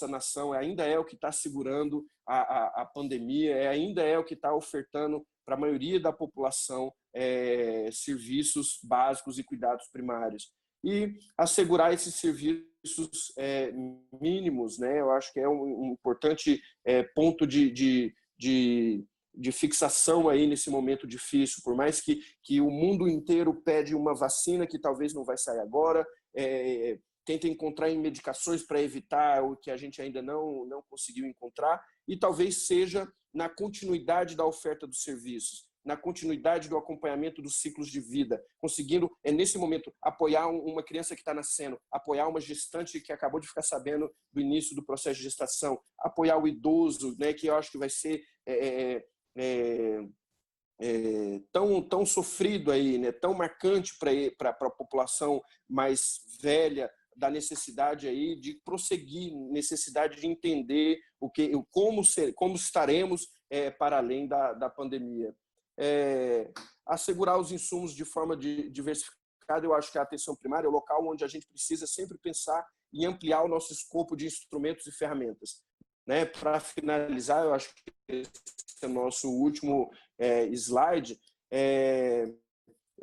S3: nação, ainda é o que está segurando a pandemia, ainda é o que está ofertando para a maioria da população serviços básicos e cuidados primários. E assegurar esses serviços mínimos, né? Eu acho que é um importante ponto de fixação aí nesse momento difícil, por mais que o mundo inteiro pede uma vacina que talvez não vai sair agora, tenta encontrar em medicações para evitar o que a gente ainda não conseguiu encontrar, e talvez seja na continuidade da oferta dos serviços, na continuidade do acompanhamento dos ciclos de vida, conseguindo, nesse momento, apoiar uma criança que está nascendo, apoiar uma gestante que acabou de ficar sabendo do início do processo de gestação, apoiar o idoso, né, que eu acho que vai ser tão sofrido aí, né, tão marcante para a população mais velha, da necessidade aí de prosseguir, necessidade de entender como estaremos para além da pandemia. Assegurar os insumos de forma diversificada, eu acho que a atenção primária é o local onde a gente precisa sempre pensar em ampliar o nosso escopo de instrumentos e ferramentas. Né? Para finalizar, eu acho que esse é o nosso último slide.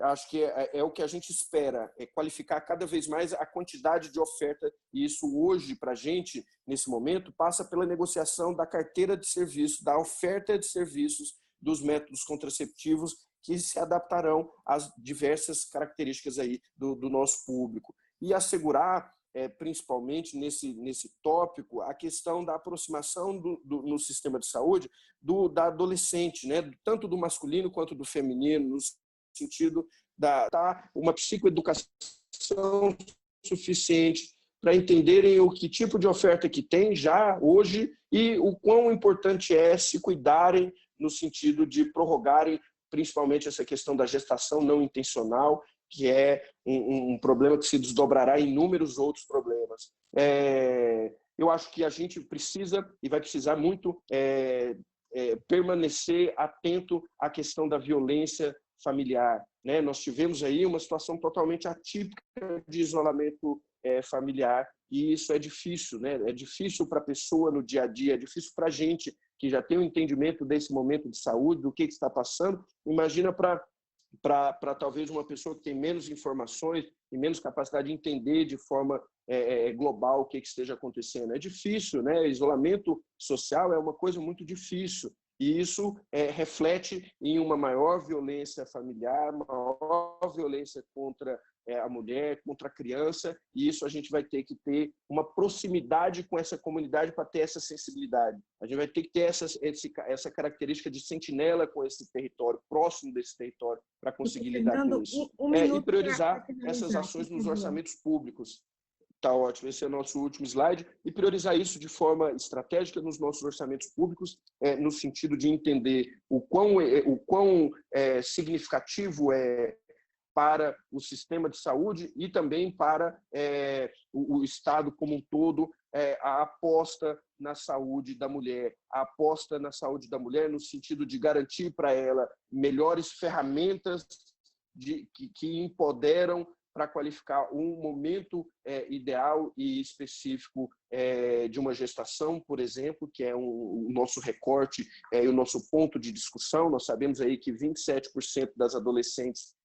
S3: Acho que é o que a gente espera, qualificar cada vez mais a quantidade de oferta, e isso hoje, para a gente, nesse momento, passa pela negociação da carteira de serviços, da oferta de serviços dos métodos contraceptivos que se adaptarão às diversas características aí do nosso público. E assegurar, principalmente nesse tópico, a questão da aproximação no sistema de saúde da adolescente, né? Tanto do masculino quanto do feminino, no sentido uma psicoeducação suficiente para entenderem o que tipo de oferta que tem já hoje e o quão importante é se cuidarem no sentido de prorrogarem principalmente essa questão da gestação não intencional, que é um problema que se desdobrará em inúmeros outros problemas. Eu acho que a gente precisa e vai precisar muito permanecer atento à questão da violência familiar, né? Nós tivemos aí uma situação totalmente atípica de isolamento familiar e isso é difícil, né? É difícil para a pessoa no dia a dia, é difícil para a gente que já tem um entendimento desse momento de saúde, do que está passando. Imagina para talvez uma pessoa que tem menos informações e menos capacidade de entender de forma global o que esteja acontecendo. É difícil, né? Isolamento social é uma coisa muito difícil. E isso reflete em uma maior violência familiar, maior violência contra a mulher, contra a criança, e isso a gente vai ter que ter uma proximidade com essa comunidade para ter essa sensibilidade. A gente vai ter que ter essa característica de sentinela com esse território, próximo desse território, para conseguir lidar com isso. E priorizar essas ações nos orçamentos públicos. Tá ótimo, esse é o nosso último slide. E priorizar isso de forma estratégica nos nossos orçamentos públicos, no sentido de entender o quão significativo é para o sistema de saúde e também para o Estado como um todo, a aposta na saúde da mulher. A aposta na saúde da mulher no sentido de garantir para ela melhores ferramentas que empoderam para qualificar um momento ideal e específico de uma gestação, por exemplo, que é o nosso recorte e o nosso ponto de discussão. Nós sabemos aí que 27% das adolescentes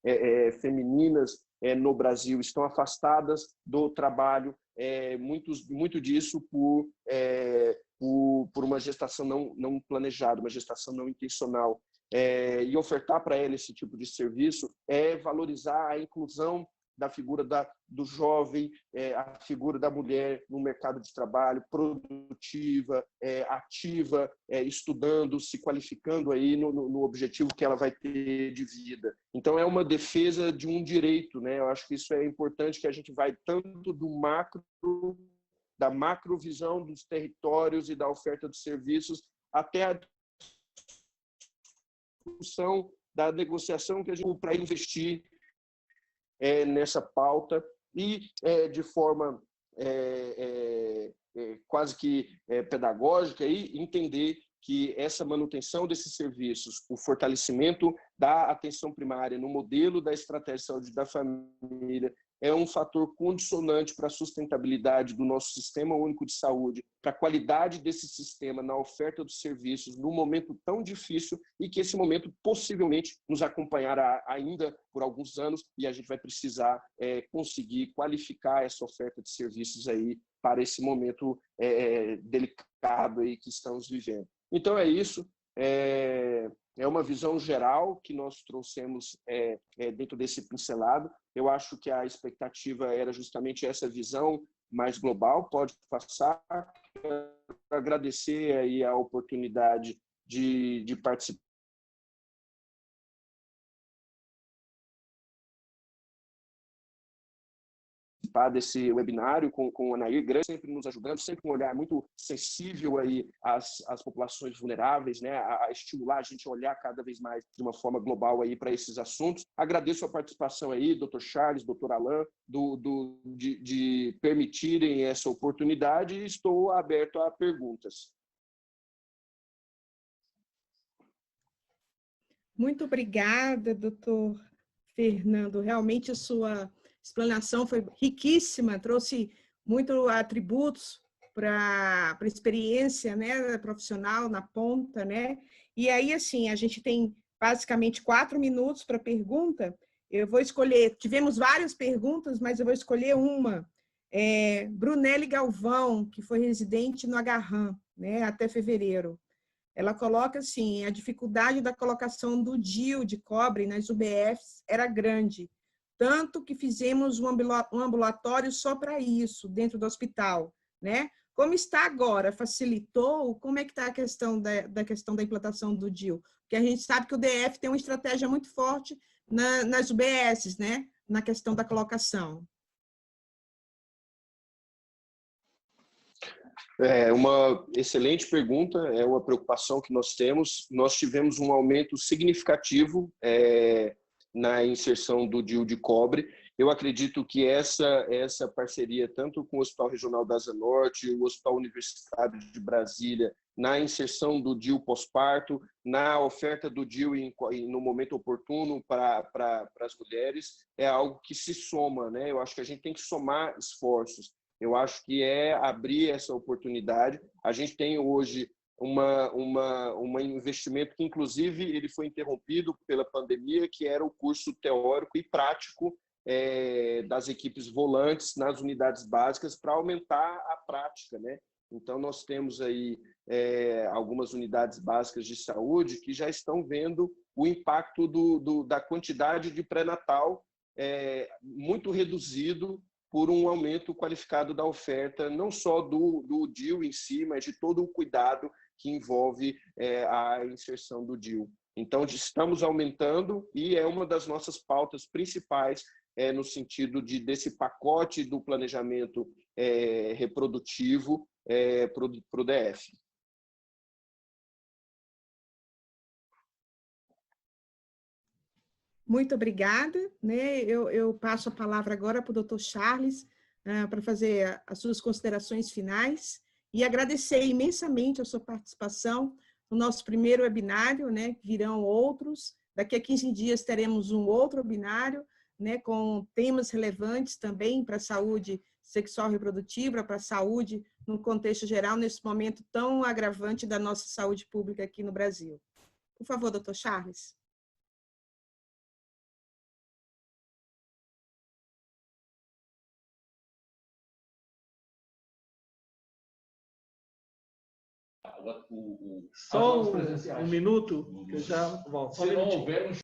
S3: femininas no Brasil estão afastadas do trabalho, muito disso por uma gestação não planejada, uma gestação não intencional. E ofertar para ela esse tipo de serviço é valorizar a inclusão da figura do jovem, a figura da mulher no mercado de trabalho, produtiva, ativa, estudando, se qualificando aí no objetivo que ela vai ter de vida. Então, é uma defesa de um direito, né? Eu acho que isso é importante, que a gente vai tanto da macrovisão dos territórios e da oferta de serviços até a discussão da negociação que a gente para investir nessa pauta e de forma quase que pedagógica e entender que essa manutenção desses serviços, o fortalecimento da atenção primária no modelo da estratégia de saúde da família é um fator condicionante para a sustentabilidade do nosso sistema único de saúde, para a qualidade desse sistema na oferta dos serviços num momento tão difícil e que esse momento possivelmente nos acompanhará ainda por alguns anos e a gente vai precisar conseguir qualificar essa oferta de serviços aí para esse momento delicado aí que estamos vivendo. Então é isso. É uma visão geral que nós trouxemos dentro desse pincelado. Eu acho que a expectativa era justamente essa visão mais global. Pode passar. Quero agradecer aí a oportunidade de participar desse webinário com o Anair Grande, sempre nos ajudando, sempre com um olhar muito sensível aí às populações vulneráveis, né, a estimular a gente a olhar cada vez mais de uma forma global aí para esses assuntos. Agradeço a participação aí, Dr. Charles, Dr. Alain, de permitirem essa oportunidade e estou aberto a perguntas.
S2: Muito obrigada, doutor Fernando. Realmente a sua explanação foi riquíssima, trouxe muitos atributos para a experiência, né, profissional na ponta, né? E aí, assim, a gente tem basicamente 4 minutos para pergunta. Eu vou escolher, tivemos várias perguntas, mas eu vou escolher uma. Brunelli Galvão, que foi residente no Agarram, né, até fevereiro. ela coloca assim, a dificuldade da colocação do DIU de cobre nas UBFs era grande, tanto que fizemos um ambulatório só para isso, dentro do hospital, né? Como está agora? Facilitou? Como é que está a questão da implantação do DIU? Porque a gente sabe que o DF tem uma estratégia muito forte nas UBSs, né? Na questão da colocação.
S3: É uma excelente pergunta, é uma preocupação que nós temos. Nós tivemos um aumento significativo na inserção do DIU de cobre. Eu acredito que essa parceria, tanto com o Hospital Regional da Asa Norte, o Hospital Universitário de Brasília, na inserção do DIU pós-parto, na oferta do DIU no momento oportuno para as mulheres, é algo que se soma, né? Eu acho que a gente tem que somar esforços. Eu acho que é abrir essa oportunidade. A gente tem hoje um investimento que, inclusive, ele foi interrompido pela pandemia, que era o curso teórico e prático das equipes volantes nas unidades básicas para aumentar a prática, né? Então, nós temos aí algumas unidades básicas de saúde que já estão vendo o impacto da quantidade de pré-natal muito reduzido por um aumento qualificado da oferta, não só do DIU em si, mas de todo o cuidado que envolve a inserção do DIU. Então, estamos aumentando e é uma das nossas pautas principais no sentido desse pacote do planejamento reprodutivo para o DF.
S2: Muito obrigada, né? Eu passo a palavra agora para o Dr. Charles para fazer as suas considerações finais e agradecer imensamente a sua participação no nosso primeiro webinário, né? Virão outros. Daqui a 15 dias teremos um outro webinário, né? Com temas relevantes também para a saúde sexual e reprodutiva, para a saúde no contexto geral, nesse momento tão agravante da nossa saúde pública aqui no Brasil. Por favor, Dr. Charles.
S1: Só um minuto, que eu já volto.
S4: Se não houver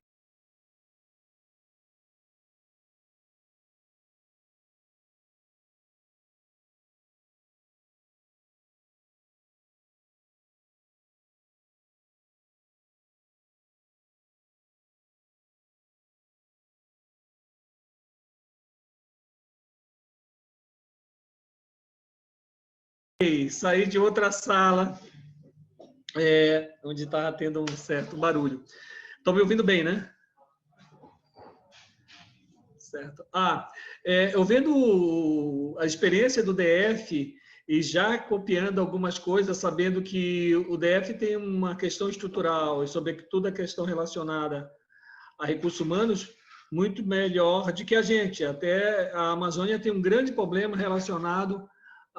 S1: saí de outra sala, onde está tendo um certo barulho. Estão me ouvindo bem, né? Certo. Eu vendo a experiência do DF e já copiando algumas coisas, sabendo que o DF tem uma questão estrutural e, sobretudo, a questão relacionada a recursos humanos muito melhor do que a gente. Até a Amazônia tem um grande problema relacionado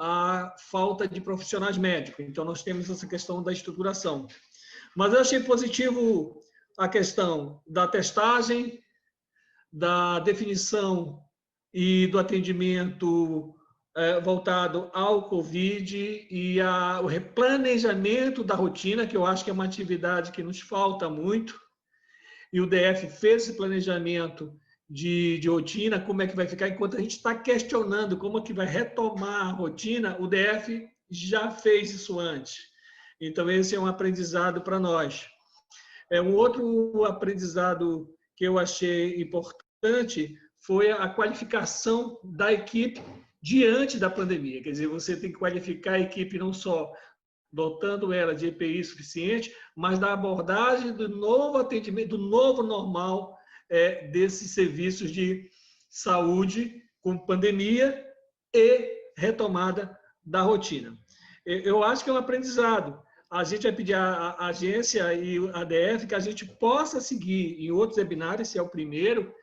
S1: à falta de profissionais médicos. Então, nós temos essa questão da estruturação. Mas eu achei positivo a questão da testagem, da definição e do atendimento voltado ao Covid e o replanejamento da rotina, que eu acho que é uma atividade que nos falta muito. E o DF fez esse planejamento de rotina, como é que vai ficar, enquanto a gente está questionando como é que vai retomar a rotina, o DF já fez isso antes. Então, esse é um aprendizado para nós. Um outro aprendizado que eu achei importante foi a qualificação da equipe diante da pandemia. Quer dizer, você tem que qualificar a equipe não só dotando ela de EPI suficiente, mas da abordagem do novo atendimento, do novo normal desses serviços de saúde com pandemia e retomada da rotina. Eu acho que é um aprendizado. A gente vai pedir à agência e à ADF que a gente possa seguir em outros webinários, se é o primeiro,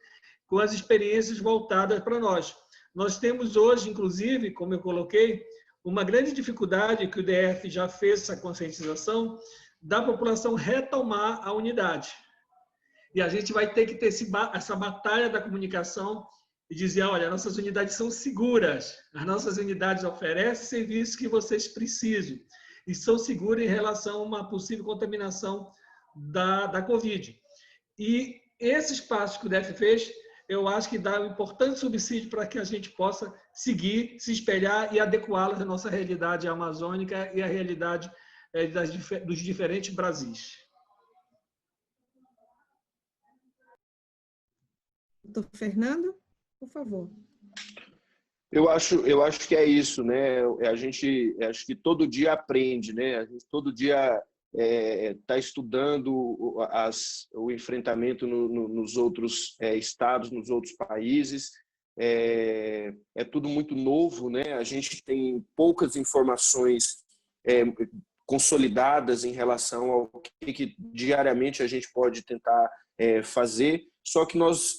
S1: com as experiências voltadas para nós. Nós temos hoje, inclusive, como eu coloquei, uma grande dificuldade que o DF já fez essa conscientização da população retomar a unidade. E a gente vai ter que ter essa batalha da comunicação e dizer, olha, nossas unidades são seguras, as nossas unidades oferecem serviços que vocês precisam. e são seguras em relação a uma possível contaminação da Covid. E esses passos que o DF fez, eu acho que dá um importante subsídio para que a gente possa seguir, se espelhar e adequá-las à nossa realidade amazônica e à realidade dos diferentes Brasis.
S2: Doutor Fernando, por favor.
S3: Eu acho que é isso, né? Acho que todo dia aprende, né? A gente todo dia está estudando o enfrentamento nos outros estados, nos outros países. É tudo muito novo, né? A gente tem poucas informações consolidadas em relação ao que diariamente a gente pode tentar fazer. Só que nós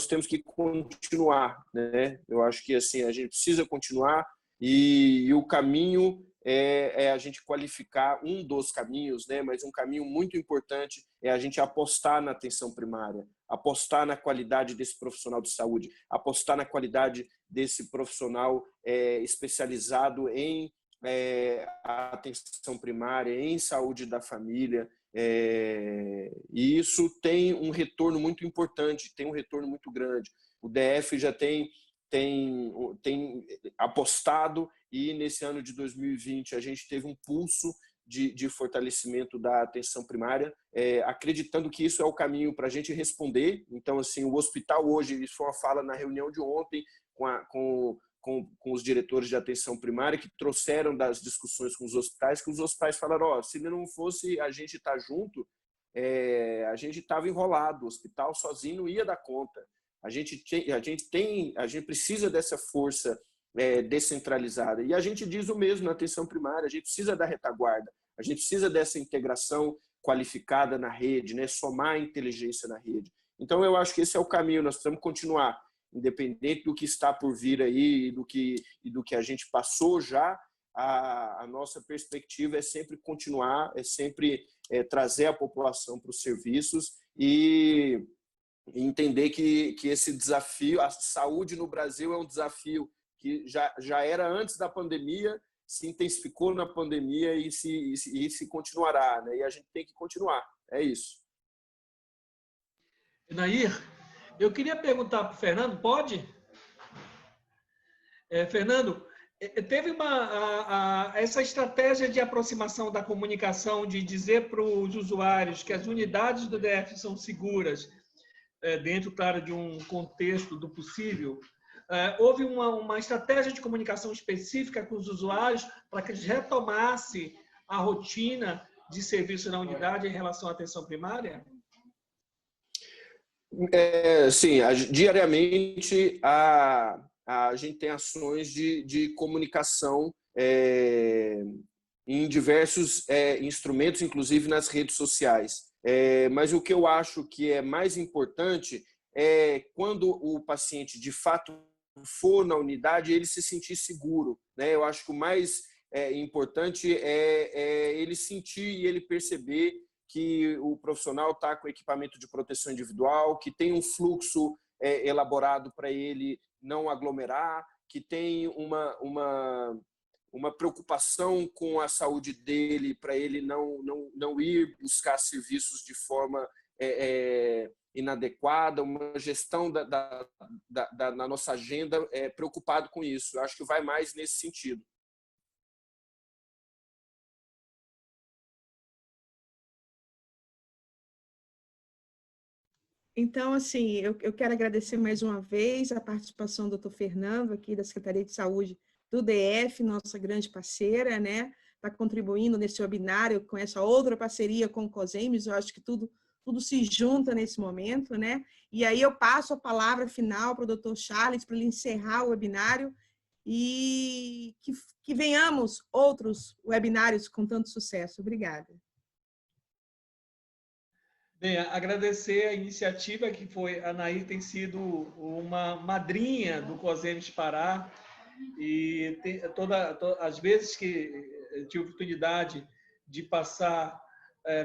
S3: temos que continuar, né? Eu acho que assim a gente precisa continuar e o caminho é a gente qualificar um dos caminhos, né? Mas um caminho muito importante é a gente apostar na atenção primária, apostar na qualidade desse profissional de saúde, apostar na qualidade desse profissional especializado em atenção primária, em saúde da família. E isso tem um retorno muito importante, tem um retorno muito grande. O DF já tem apostado e nesse ano de 2020 a gente teve um pulso de fortalecimento da atenção primária, acreditando que isso é o caminho para a gente responder. Então, assim, o hospital hoje, isso foi uma fala na reunião de ontem com os diretores de atenção primária, que trouxeram das discussões com os hospitais, que os hospitais falaram, se não fosse a gente estar junto, a gente estava enrolado, o hospital sozinho não ia dar conta. A gente precisa dessa força descentralizada. E a gente diz o mesmo na atenção primária, a gente precisa da retaguarda, a gente precisa dessa integração qualificada na rede, né? Somar a inteligência na rede. Então, eu acho que esse é o caminho, nós precisamos continuar. Independente do que está por vir aí e do que a gente passou já, a nossa perspectiva é sempre continuar, é sempre trazer a população para os serviços e entender que esse desafio, a saúde no Brasil é um desafio que já era antes da pandemia, se intensificou na pandemia e se continuará, né? E a gente tem que continuar, é isso.
S1: Nair, eu queria perguntar para o Fernando, pode? Fernando, teve essa estratégia de aproximação da comunicação, de dizer para os usuários que as unidades do DF são seguras, dentro, claro, de um contexto do possível. Houve uma estratégia de comunicação específica com os usuários para que eles retomassem a rotina de serviço na unidade em relação à atenção primária?
S3: Sim, diariamente a gente tem ações de comunicação em diversos instrumentos, inclusive nas redes sociais. Mas o que eu acho que é mais importante é quando o paciente de fato for na unidade, ele se sentir seguro, né? Eu acho que o mais importante é ele sentir e ele perceber que o profissional está com equipamento de proteção individual, que tem um fluxo elaborado para ele não aglomerar, que tem uma preocupação com a saúde dele para ele não ir buscar serviços de forma inadequada, uma gestão da nossa agenda preocupado com isso. Eu acho que vai mais nesse sentido.
S2: Então, assim, eu quero agradecer mais uma vez a participação do Dr. Fernando, aqui da Secretaria de Saúde do DF, nossa grande parceira, né? Está contribuindo nesse webinário com essa outra parceria com o COSEMES. Eu acho que tudo se junta nesse momento, né? E aí eu passo a palavra final para o Dr. Charles, para ele encerrar o webinário e que venhamos outros webinários com tanto sucesso. Obrigada.
S1: Bem, agradecer a iniciativa que foi, a Nair tem sido uma madrinha do COSEMES Pará e as vezes que eu tive oportunidade de passar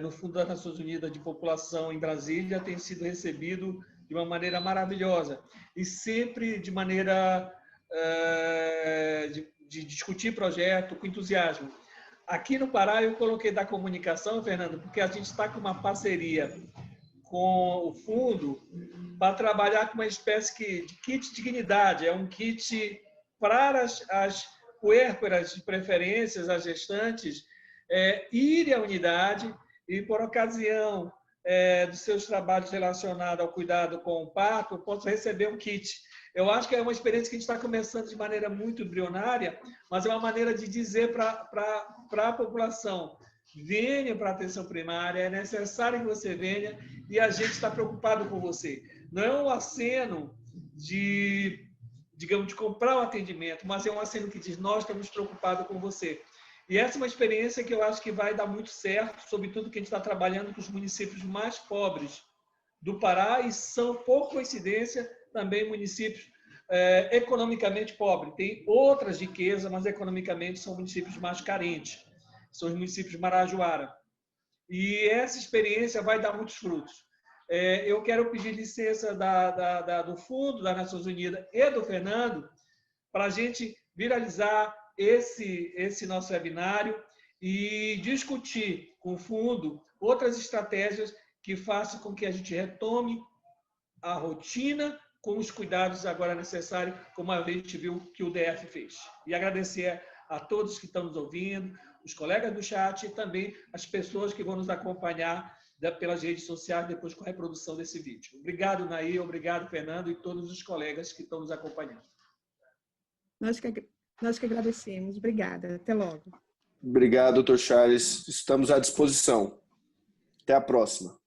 S1: no Fundo das Nações Unidas de População em Brasília, tem sido recebido de uma maneira maravilhosa e sempre de maneira de discutir projeto com entusiasmo. Aqui no Pará, eu coloquei da comunicação, Fernando, porque a gente está com uma parceria com o fundo para trabalhar com uma espécie de kit dignidade. É um kit para as puérperas de preferências, as gestantes, irem à unidade e, por ocasião dos seus trabalhos relacionados ao cuidado com o parto, possam receber um kit. Eu acho que é uma experiência que a gente está começando de maneira muito embrionária, mas é uma maneira de dizer para a população: venha para a atenção primária, é necessário que você venha e a gente está preocupado com você. Não é um aceno de, digamos, de comprar o atendimento, mas é um aceno que diz: nós estamos preocupados com você. E essa é uma experiência que eu acho que vai dar muito certo, sobretudo que a gente está trabalhando com os municípios mais pobres do Pará e são, por coincidência, também municípios economicamente pobres. Tem outras riquezas, mas economicamente são municípios mais carentes. São os municípios de Marajoara. E essa experiência vai dar muitos frutos. Eu quero pedir licença do Fundo das Nações Unidas e do Fernando para a gente viralizar esse nosso webinário e discutir com o Fundo outras estratégias que façam com que a gente retome a rotina com os cuidados agora necessários, como a gente viu que o DF fez. E agradecer a todos que estão nos ouvindo, os colegas do chat e também as pessoas que vão nos acompanhar pelas redes sociais depois com a reprodução desse vídeo. Obrigado, Nair, obrigado, Fernando, e todos os colegas que estão nos acompanhando.
S2: Nós que agradecemos. Obrigada. Até logo.
S3: Obrigado, Dr. Charles. Estamos à disposição. Até a próxima.